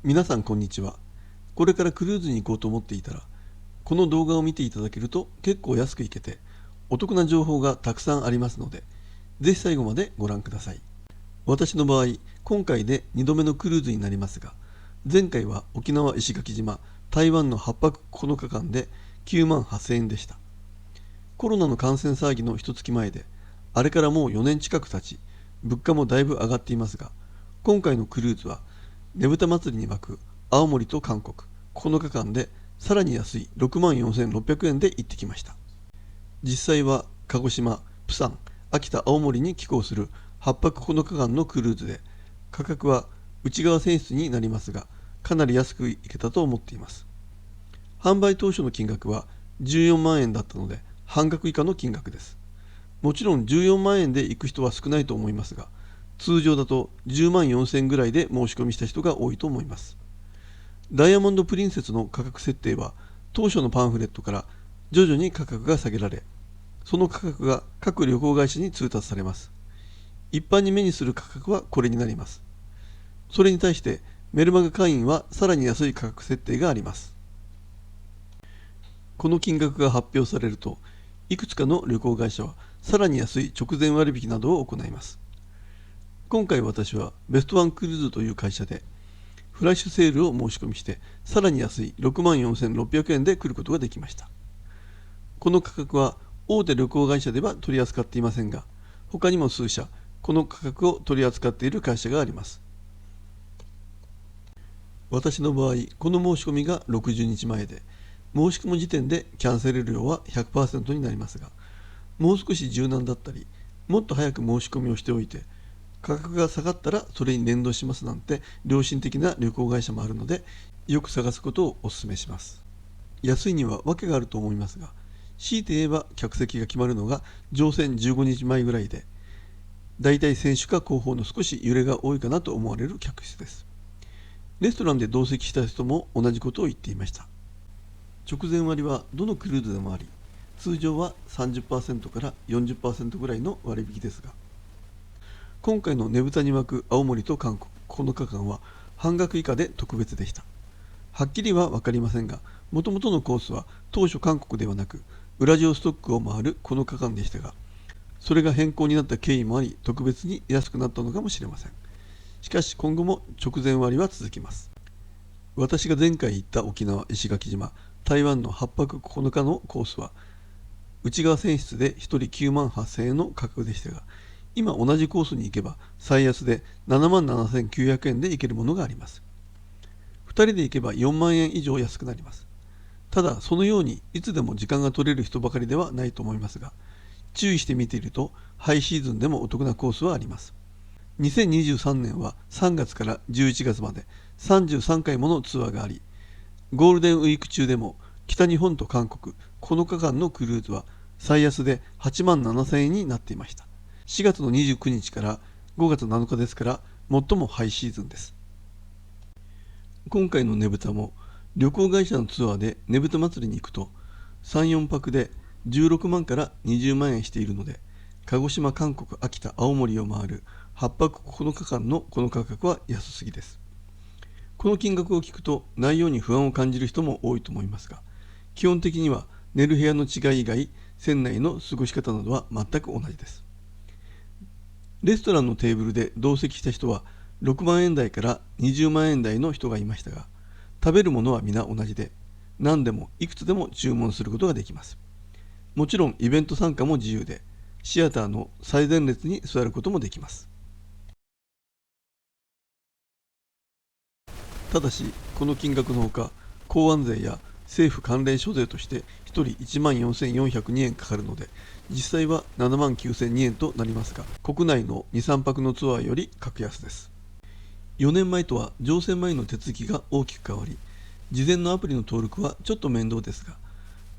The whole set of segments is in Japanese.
皆さんこんにちは。これからクルーズに行こうと思っていたら、この動画を見ていただけると結構安く行けて、お得な情報がたくさんありますので、ぜひ最後までご覧ください。私の場合、今回で2度目のクルーズになりますが、前回は沖縄石垣島、台湾の8泊9日間で9万8000円でした。コロナの感染騒ぎの一月前で、あれからもう4年近く経ち、物価もだいぶ上がっていますが、今回のクルーズは、ねぶた祭りに沸く青森と韓国9日間でさらに安い6万4600円で行ってきました。実際は鹿児島、プサン、秋田、青森に寄港する8泊9日間のクルーズで、価格は内側選出になりますが、かなり安く行けたと思っています。販売当初の金額は14万円だったので、半額以下の金額です。もちろん14万円で行く人は少ないと思いますが、通常だと10万4000円ぐらいで申し込みした人が多いと思います。ダイヤモンドプリンセスの価格設定は当初のパンフレットから徐々に価格が下げられ、その価格が各旅行会社に通達されます。一般に目にする価格はこれになります。それに対してメルマガ会員はさらに安い価格設定があります。この金額が発表されると、いくつかの旅行会社はさらに安い直前割引などを行います。今回私はベストワンクルーズという会社でフラッシュセールを申し込みして、さらに安い6万4600円で来ることができました。この価格は大手旅行会社では取り扱っていませんが、他にも数社この価格を取り扱っている会社があります。私の場合、この申し込みが60日前で、申し込む時点でキャンセル料は 100% になりますが、もう少し柔軟だったり、もっと早く申し込みをしておいて、価格が下がったらそれに連動しますなんて良心的な旅行会社もあるので、よく探すことをお勧めします。安いには訳があると思いますが、強いて言えば客席が決まるのが乗船15日前ぐらいで、だいたい船首か後方の少し揺れが多いかなと思われる客室です。レストランで同席した人も同じことを言っていました。直前割はどのクルーズでもあり、通常は 30% から 40% ぐらいの割引ですが、今回のねぶたに湧く青森と韓国9日間は半額以下で特別でした。はっきりは分かりませんが、もともとのコースは当初韓国ではなくウラジオストックを回る9日間でしたが、それが変更になった経緯もあり特別に安くなったのかもしれません。しかし今後も直前割は続きます。私が前回行った沖縄石垣島、台湾の8泊9日のコースは内側選出で1人9万8000円の価格でしたが、今同じコースに行けば最安で7万7900円で行けるものがあります。2人で行けば4万円以上安くなります。ただそのようにいつでも時間が取れる人ばかりではないと思いますが、注意して見ているとハイシーズンでもお得なコースはあります。2023年は3月から11月まで33回ものツアーがあり、ゴールデンウィーク中でも北日本と韓国9日間のクルーズは最安で8万7000円になっていました。4月の29日から5月7日ですから、最もハイシーズンです。今回のねぶたも旅行会社のツアーでねぶた祭りに行くと3、4泊で16万から20万円しているので、鹿児島、韓国、秋田、青森を回る8泊9日間のこの価格は安すぎです。この金額を聞くと内容に不安を感じる人も多いと思いますが、基本的には寝る部屋の違い以外、船内の過ごし方などは全く同じです。レストランのテーブルで同席した人は6万円台から20万円台の人がいましたが、食べるものは皆同じで、何でもいくつでも注文することができます。もちろんイベント参加も自由で、シアターの最前列に座ることもできます。ただし、この金額のほか、港湾税や政府関連諸税として1人1万4402円かかるので、実際は7万9002円となりますが、国内の2、3泊のツアーより格安です。4年前とは乗船前の手続きが大きく変わり、事前のアプリの登録はちょっと面倒ですが、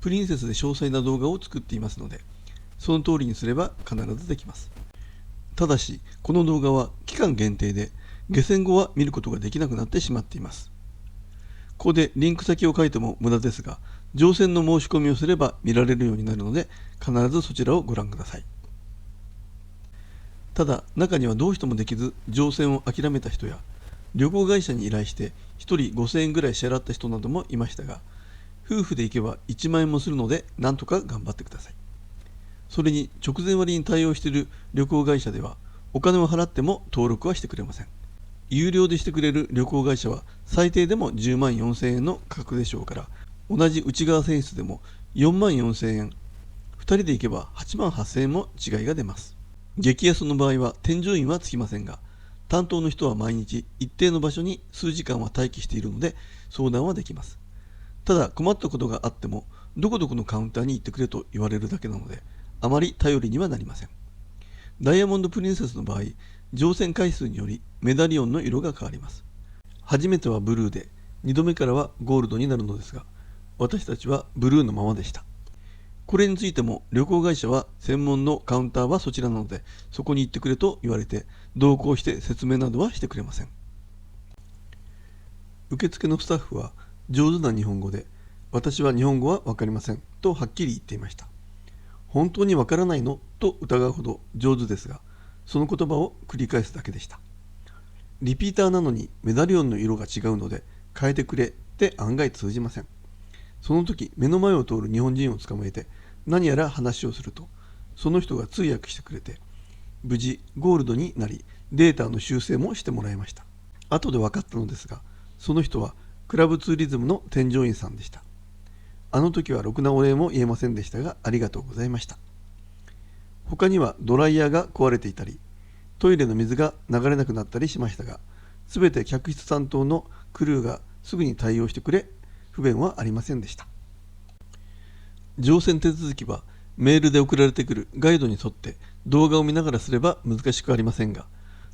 プリンセスで詳細な動画を作っていますので、その通りにすれば必ずできます。ただし、この動画は期間限定で、下船後は見ることができなくなってしまっています。ここでリンク先を書いても無駄ですが、乗船の申し込みをすれば見られるようになるので、必ずそちらをご覧ください。ただ、中にはどうしてもできず乗船を諦めた人や、旅行会社に依頼して1人5000円ぐらい支払った人などもいましたが、夫婦で行けば1万円もするのでなんとか頑張ってください。それに直前割に対応している旅行会社ではお金を払っても登録はしてくれません。有料でしてくれる旅行会社は最低でも10万4000円の価格でしょうから、同じ内側選出でも4万4000円、2人で行けば8万8000円も違いが出ます。激安の場合は添乗員はつきませんが、担当の人は毎日一定の場所に数時間は待機しているので相談はできます。ただ困ったことがあってもどこどこのカウンターに行ってくれと言われるだけなので、あまり頼りにはなりません。ダイヤモンドプリンセスの場合、乗船回数によりメダリオンの色が変わります。初めてはブルーで、2度目からはゴールドになるのですが、私たちはブルーのままでした。これについても旅行会社は専門のカウンターはそちらなので、そこに行ってくれと言われて、同行して説明などはしてくれません。受付のスタッフは上手な日本語で、私は日本語はわかりませんとはっきり言っていました。本当にわからないのと疑うほど上手ですが、その言葉を繰り返すだけでした。リピーターなのにメダリオンの色が違うので変えてくれって案外通じません。その時目の前を通る日本人を捕まえて何やら話をすると、その人が通訳してくれて、無事ゴールドになりデータの修正もしてもらいました。後で分かったのですが、その人はクラブツーリズムの添乗員さんでした。あの時はろくなお礼も言えませんでしたが、ありがとうございました。他にはドライヤーが壊れていたり、トイレの水が流れなくなったりしましたが、すべて客室担当のクルーがすぐに対応してくれ、不便はありませんでした。乗船手続きはメールで送られてくるガイドに沿って動画を見ながらすれば難しくありませんが、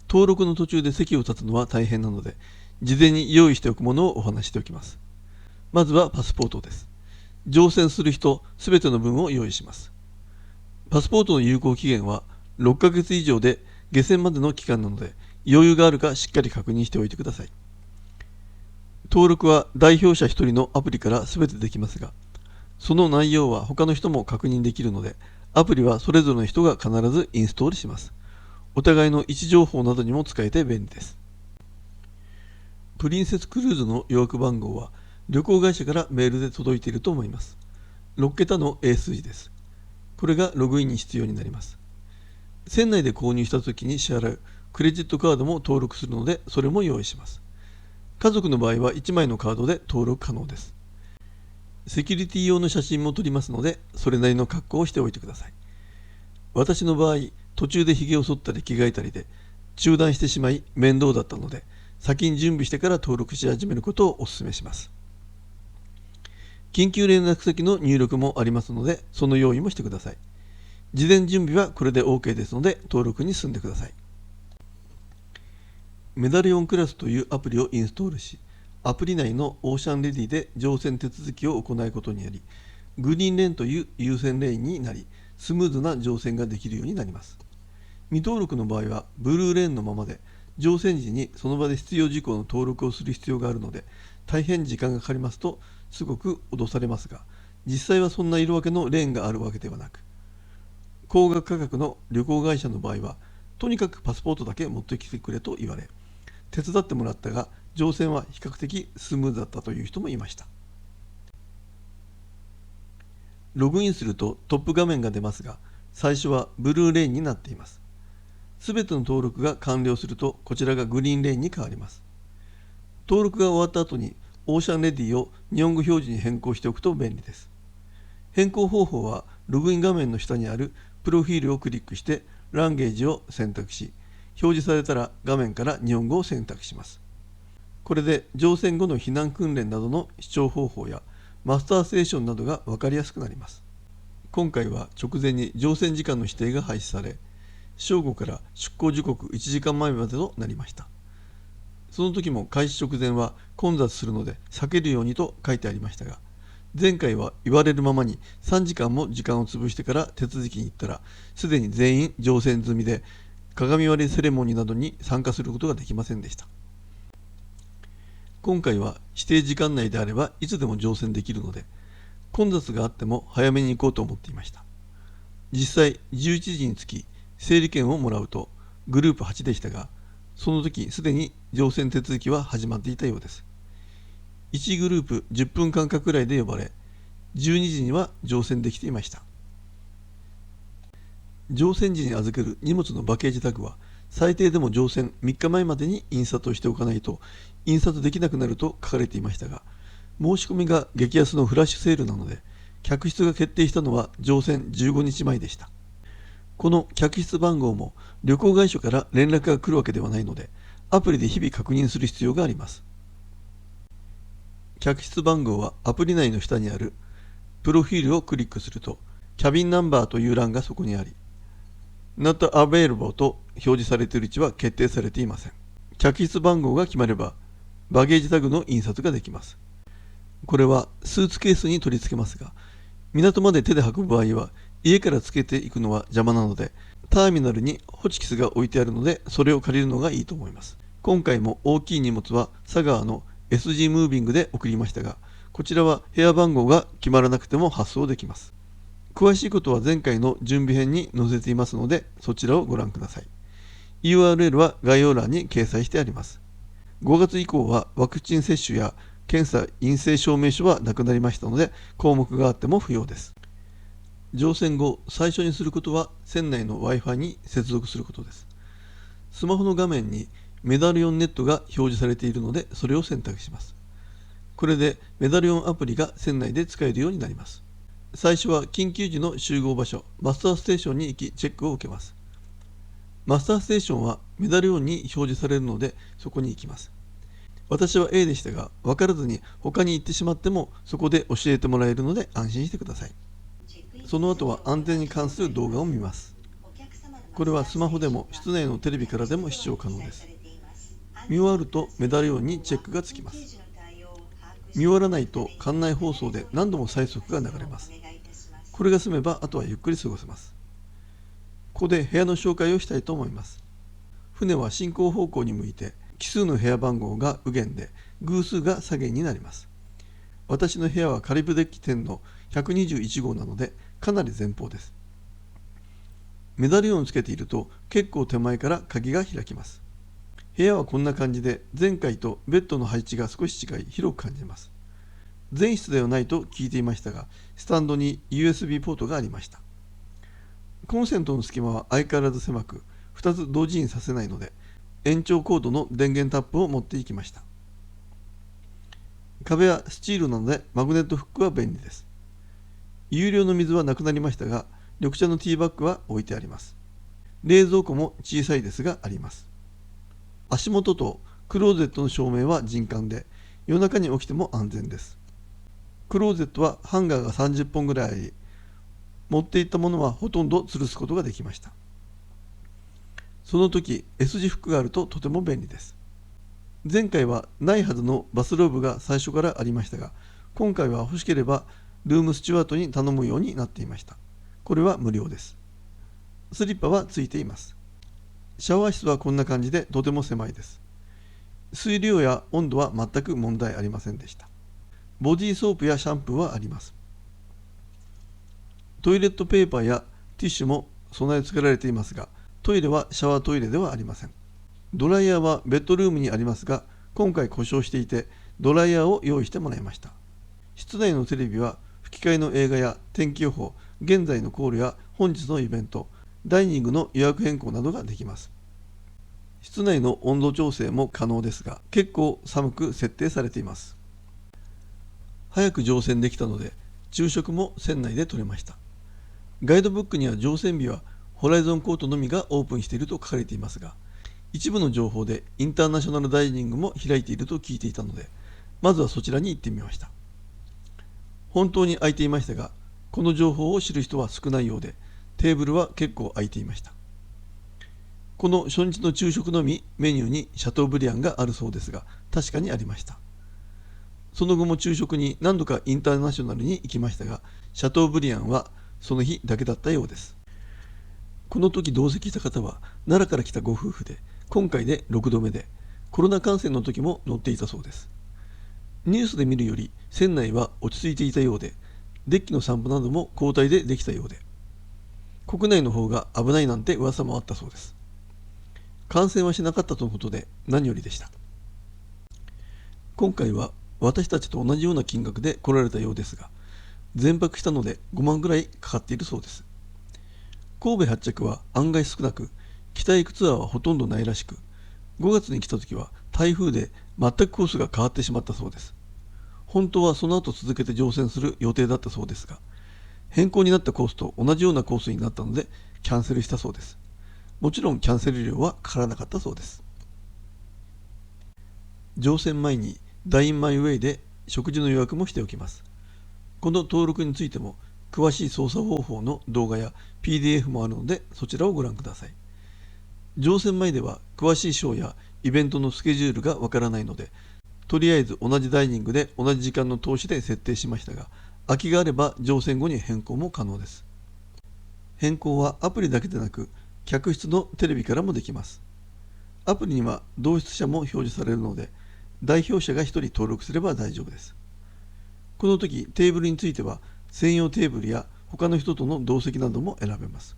登録の途中で席を立つのは大変なので、事前に用意しておくものをお話しておきます。まずはパスポートです。乗船する人すべての分を用意します。パスポートの有効期限は6ヶ月以上で下船までの期間なので、余裕があるかしっかり確認しておいてください。登録は代表者1人のアプリからすべてできますが、その内容は他の人も確認できるので、アプリはそれぞれの人が必ずインストールします。お互いの位置情報などにも使えて便利です。プリンセスクルーズの予約番号は旅行会社からメールで届いていると思います。6桁の英数字です。これがログインに必要になります。船内で購入した時に支払うクレジットカードも登録するので、それも用意します。家族の場合は1枚のカードで登録可能です。セキュリティ用の写真も撮りますので、それなりの格好をしておいてください。私の場合、途中で髭を剃ったり着替えたりで中断してしまい面倒だったので、先に準備してから登録し始めることをお勧めします。緊急連絡先の入力もありますので、その用意もしてください。事前準備はこれで OK ですので、登録に進んでください。メダリオンクラスというアプリをインストールし、アプリ内のオーシャンレディで乗船手続きを行うことにより、グリーンレーンという優先レーンになり、スムーズな乗船ができるようになります。未登録の場合はブルーレーンのままで、乗船時にその場で必要事項の登録をする必要があるので、大変時間がかかりますとすごく脅されますが、実際はそんな色分けのレーンがあるわけではなく、高額価格の旅行会社の場合は、とにかくパスポートだけ持ってきてくれと言われ、手伝ってもらったが、乗船は比較的スムーズだったという人もいました。ログインするとトップ画面が出ますが、最初はブルーレーンになっています。すべての登録が完了すると、こちらがグリーンレーンに変わります。登録が終わった後に、オーシャンレディを日本語表示に変更しておくと便利です。変更方法は、ログイン画面の下にあるプロフィールをクリックして、ランゲージを選択し、表示されたら画面から日本語を選択します。これで乗船後の避難訓練などの視聴方法やマスターステーションなどが分かりやすくなります。今回は直前に乗船時間の指定が廃止され、正午から出港時刻1時間前までとなりました。その時も開始直前は混雑するので避けるようにと書いてありましたが、前回は言われるままに3時間も時間を潰してから手続きに行ったら、すでに全員乗船済みで鏡割りセレモニーなどに参加することができませんでした。今回は指定時間内であればいつでも乗船できるので、混雑があっても早めに行こうと思っていました。実際11時に着き整理券をもらうとグループ8でしたが、その時すでに乗船手続きは始まっていたようです。1グループ10分間隔くらいで呼ばれ、12時には乗船できていました。乗船時に預ける荷物のバゲージタグは、最低でも乗船3日前までに印刷をしておかないと印刷できなくなると書かれていましたが、申し込みが激安のフラッシュセールなので、客室が決定したのは乗船15日前でした。この客室番号も旅行会社から連絡が来るわけではないので、アプリで日々確認する必要があります。客室番号はアプリ内の下にあるプロフィールをクリックすると、キャビンナンバーという欄がそこにあり、Not available と表示されている位置は決定されていません。客室番号が決まれば、バゲージタグの印刷ができます。これはスーツケースに取り付けますが、港まで手で運ぶ場合は、家からつけていくのは邪魔なので、ターミナルにホチキスが置いてあるので、それを借りるのがいいと思います。今回も大きい荷物は佐川の SG ムービングで送りましたが、こちらは部屋番号が決まらなくても発送できます。詳しいことは前回の準備編に載せていますので、そちらをご覧ください。URL は概要欄に掲載してあります。5月以降はワクチン接種や検査陰性証明書はなくなりましたので、項目があっても不要です。乗船後、最初にすることは船内の Wi-Fi に接続することです。スマホの画面にメダリオンネットが表示されているので、それを選択します。これでメダリオンアプリが船内で使えるようになります。最初は緊急時の集合場所、マスターステーションに行きチェックを受けます。マスターステーションはメダリオンに表示されるので、そこに行きます。私は A でしたが、分からずに他に行ってしまっても、そこで教えてもらえるので安心してください。その後は安全に関する動画を見ます。これはスマホでも室内のテレビからでも視聴可能です。見終わるとメダリオンにチェックがつきます。見終わらないと館内放送で何度も催促が流れます。これが済めばあとはゆっくり過ごせます。ここで部屋の紹介をしたいと思います。船は進行方向に向いて、奇数の部屋番号が右舷で偶数が左舷になります。私の部屋はカリブデッキ10の121号なのでかなり前方です。メダリオンをつけていると結構手前から鍵が開きます。部屋はこんな感じで、前回とベッドの配置が少し違い広く感じます。全室ではないと聞いていましたが、スタンドに USB ポートがありました。コンセントの隙間は相変わらず狭く、2つ同時にさせないので、延長コードの電源タップを持っていきました。壁はスチールなのでマグネットフックは便利です。有料の水はなくなりましたが、緑茶のティーバッグは置いてあります。冷蔵庫も小さいですがあります。足元とクローゼットの照明は人感で、夜中に起きても安全です。クローゼットはハンガーが30本ぐらいあり、持っていったものはほとんど吊るすことができました。その時 S 字フックがあるととても便利です。前回はないはずのバスローブが最初からありましたが、今回は欲しければルームスチュワートに頼むようになっていました。これは無料です。スリッパはついています。シャワー室はこんな感じでとても狭いです。水量や温度は全く問題ありませんでした。ボディーソープやシャンプーはあります。トイレットペーパーやティッシュも備え付けられていますが、トイレはシャワートイレではありません。ドライヤーはベッドルームにありますが、今回故障していてドライヤーを用意してもらいました。室内のテレビは吹き替えの映画や天気予報、現在のコールや本日のイベント、ダイニングの予約変更などができます。室内の温度調整も可能ですが、結構寒く設定されています。早く乗船できたので、昼食も船内で取れました。ガイドブックには乗船日はホライゾンコートのみがオープンしていると書かれていますが、一部の情報でインターナショナルダイニングも開いていると聞いていたので、まずはそちらに行ってみました。本当に空いていましたが、この情報を知る人は少ないようで、テーブルは結構空いていました。この初日の昼食のみメニューにシャトーブリアンがあるそうですが、確かにありました。その後も昼食に何度かインターナショナルに行きましたが、シャトーブリアンはその日だけだったようです。この時同席した方は奈良から来たご夫婦で、今回で6度目で、コロナ感染の時も乗っていたそうです。ニュースで見るより船内は落ち着いていたようで、デッキの散歩なども交代でできたようで、国内の方が危ないなんて噂もあったそうです。感染はしなかったとのことで何よりでした。今回は私たちと同じような金額で来られたようですが、全泊したので5万ぐらいかかっているそうです。神戸発着は案外少なく、北へ行くツアーはほとんどないらしく、5月に来た時は台風で全くコースが変わってしまったそうです。本当はその後続けて乗船する予定だったそうですが、変更になったコースと同じようなコースになったのでキャンセルしたそうです。もちろんキャンセル料はかからなかったそうです。乗船前にダインマイウェイで食事の予約もしておきます。この登録についても詳しい操作方法の動画や PDF もあるので、そちらをご覧ください。乗船前では詳しいショーやイベントのスケジュールがわからないので、とりあえず同じダイニングで同じ時間の投資で設定しましたが、空きがあれば乗船後に変更も可能です。変更はアプリだけでなく、客室のテレビからもできます。アプリには同室者も表示されるので、代表者が1人登録すれば大丈夫です。この時、テーブルについては専用テーブルや他の人との同席なども選べます。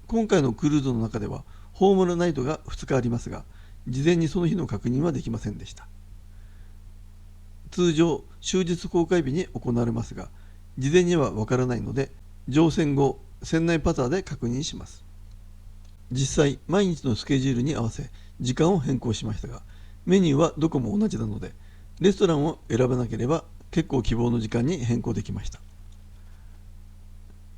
今回のクルーズの中ではホームラナイトが2日ありますが、事前にその日の確認はできませんでした。通常、終日公開日に行われますが、事前にはわからないので、乗船後、船内パターで確認します。実際、毎日のスケジュールに合わせ、時間を変更しましたが、メニューはどこも同じなので、レストランを選ばなければ結構希望の時間に変更できました。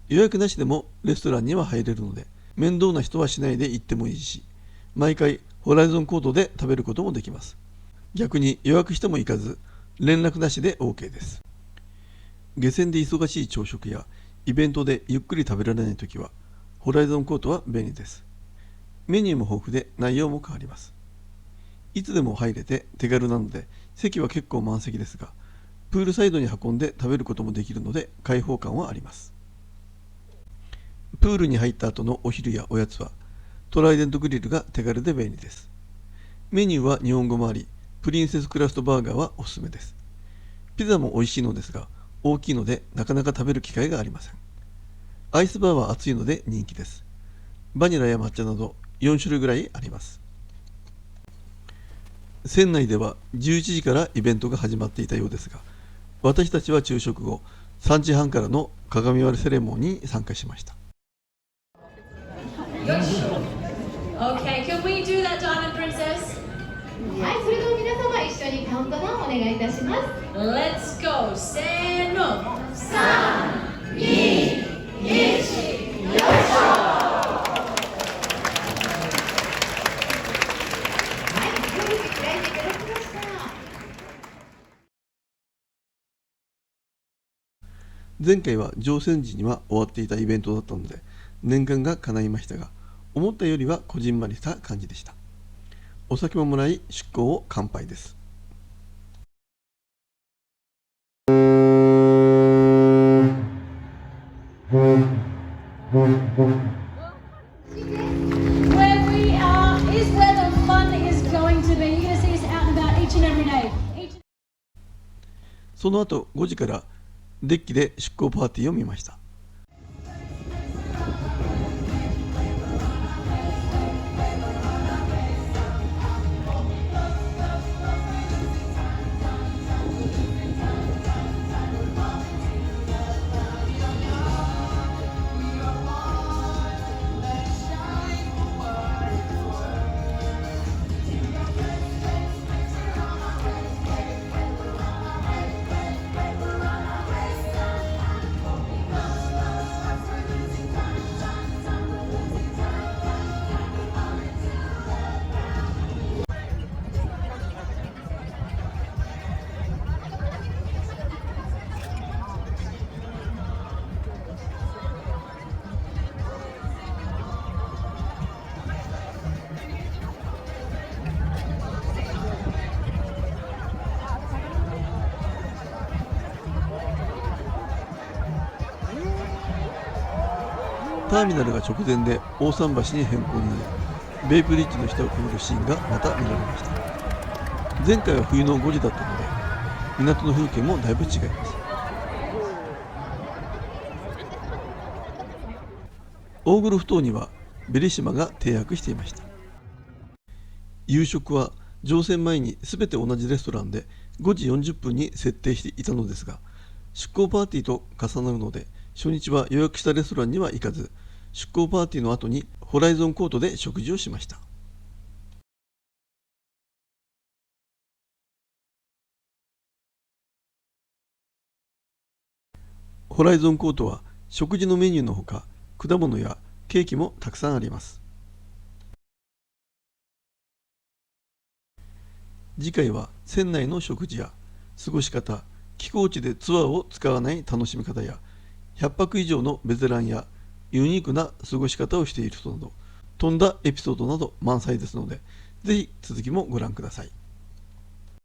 予約なしでもレストランには入れるので、面倒な人はしないで行ってもいいし、毎回ホライゾンコートで食べることもできます。逆に予約しても行かず、連絡なしで OK です。下船で忙しい朝食やイベントでゆっくり食べられないときは、ホライゾンコートは便利です。メニューも豊富で内容も変わります。いつでも入れて手軽なので、席は結構満席ですが、プールサイドに運んで食べることもできるので開放感はあります。プールに入った後のお昼やおやつはトライデントグリルが手軽で便利です。メニューは日本語もあり、プリンセスクラストバーガーはおすすめです。ピザも美味しいのですが、大きいのでなかなか食べる機会がありません。アイスバーは熱いので人気です。バニラや抹茶など4種類ぐらいあります。船内では11時からイベントが始まっていたようですが、私たちは昼食後3時半からの鏡割りセレモニーに参加しました。Okay, can we do that, Diamond Princess? はい、それでは皆様一緒にカウントダウンお願いいたします。Let's go. せーの。3、2、1、よいしょ。はい、よく開いていただきました。前回は乗船時には終わっていたイベントだったので、念願が叶いましたが、思ったよりはこじんまりした感じでした。お酒ももらい出港を乾杯です。Where we are is where the fun is going to be. You're going to see us out and about each and every day. その後5時からデッキで出港パーティーを見ました。ターミナルが直前で大桟橋に変更になり、ベイブリッジの下をくぐるシーンがまた見られました。前回は冬の5時だったので、港の風景もだいぶ違います。大黒ふ頭にはベリシマが停泊していました。夕食は乗船前に全て同じレストランで5時40分に設定していたのですが、出航パーティーと重なるので初日は予約したレストランには行かず、出航パーティーの後にホライゾンコートで食事をしました。ホライゾンコートは食事のメニューのほか、果物やケーキもたくさんあります。次回は船内の食事や過ごし方、寄港地でツアーを使わない楽しみ方や、100泊以上のベテランやユニークな過ごし方をしている人など、飛んだエピソードなど満載ですので、ぜひ続きもご覧ください。